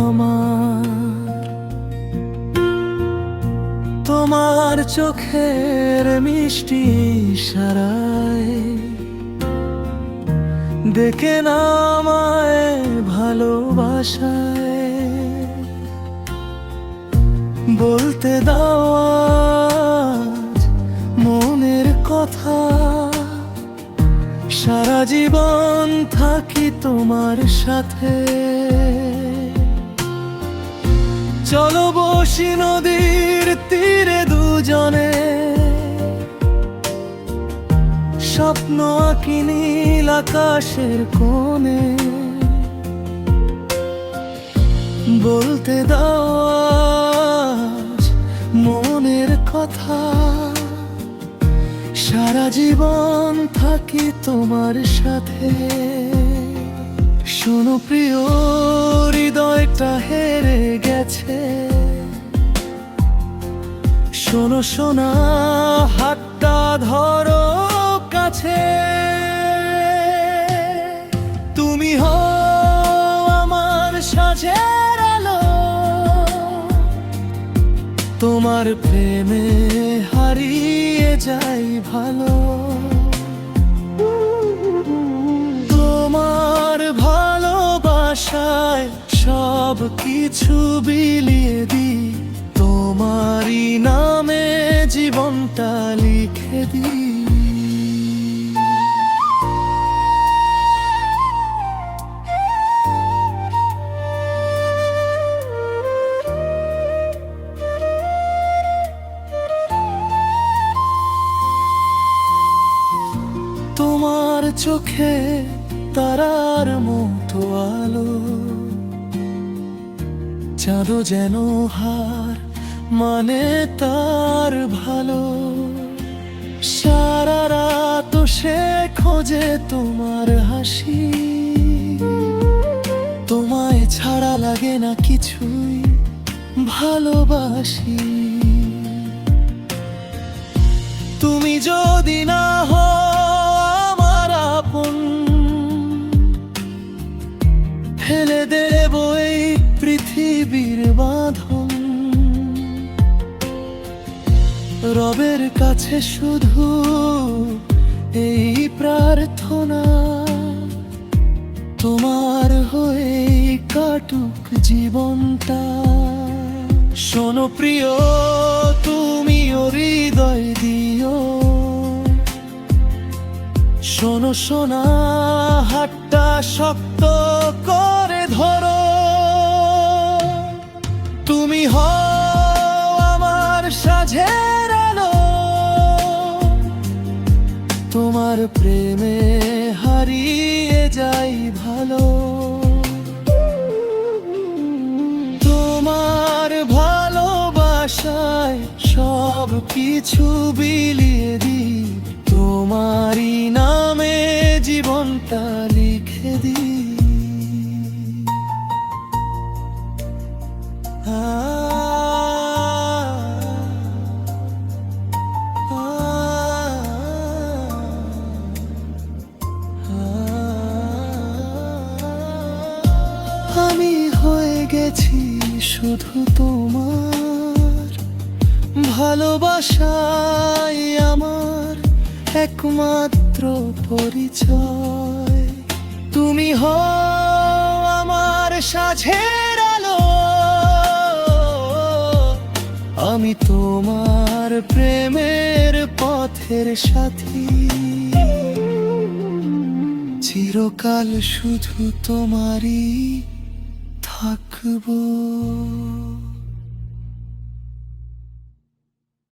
আমার, তোমার চোখের মিষ্টি ইশারায় ডেকে না আমায় ভালোবাসায়। বলতে দাও আজ মনের কথা, সারা জীবন থাকি তোমার সাথে। চলো বসি নদীর তীরে দুজনে, স্বপ্ন আঁকি নীল আকাশের কোণে। বলতে দাও আজ মনের কথা, সারা জীবন থাকি তোমার সাথে। শোনো প্রিয়, হৃদয়টা হেরে গেছে। শোনো শোনা, হাতটা ধরো কাছে। তুমি হও আমার সাঁঝের আলো, তোমার প্রেমে হারিয়ে যাই ভালো। তোমার ভালোবাসায় সব কিছু বিলিয়ে দিই, তোমারই নামে জীবনটা লিখে দিই। তোমার চোখে তারার মতো আলো, চাঁদও যেন হার মানে তার ভালো। সারা রাত সে খোঁজে তোমার হাসি, তোমায় ছাড়া লাগে না কিছুই, ভালোবাসি। তুমি যদি না হও আমার আপন, ফেলে দেব এই পৃথিবীর বাঁধন। রবের কাছে শুধু এই প্রার্থনা, তোমার হয়ে কাটুক জীবনটা। শোনো প্রিয়, তুমিও হৃদয় দিও। শোনো শোনা, হাতটা শক্ত করে ধরো। তুমি হও আমার সাঁঝের আলো, তোমার প্রেমে হারিয়ে যাই ভালো। তোমার ভালোবাসায় সব কিছু বিলিয়ে দিই, তোমারই নামে জীবনটা লিখে দিই। আমি হয়ে গেছি শুধু তোমার, ভালোবাসাই আমার একমাত্র পরিচয়। তুমি হও আমার সাঁঝের আলো, আমি তোমার প্রেমের পথের সাথী। চিরকাল শুধু তোমারই থাকবো।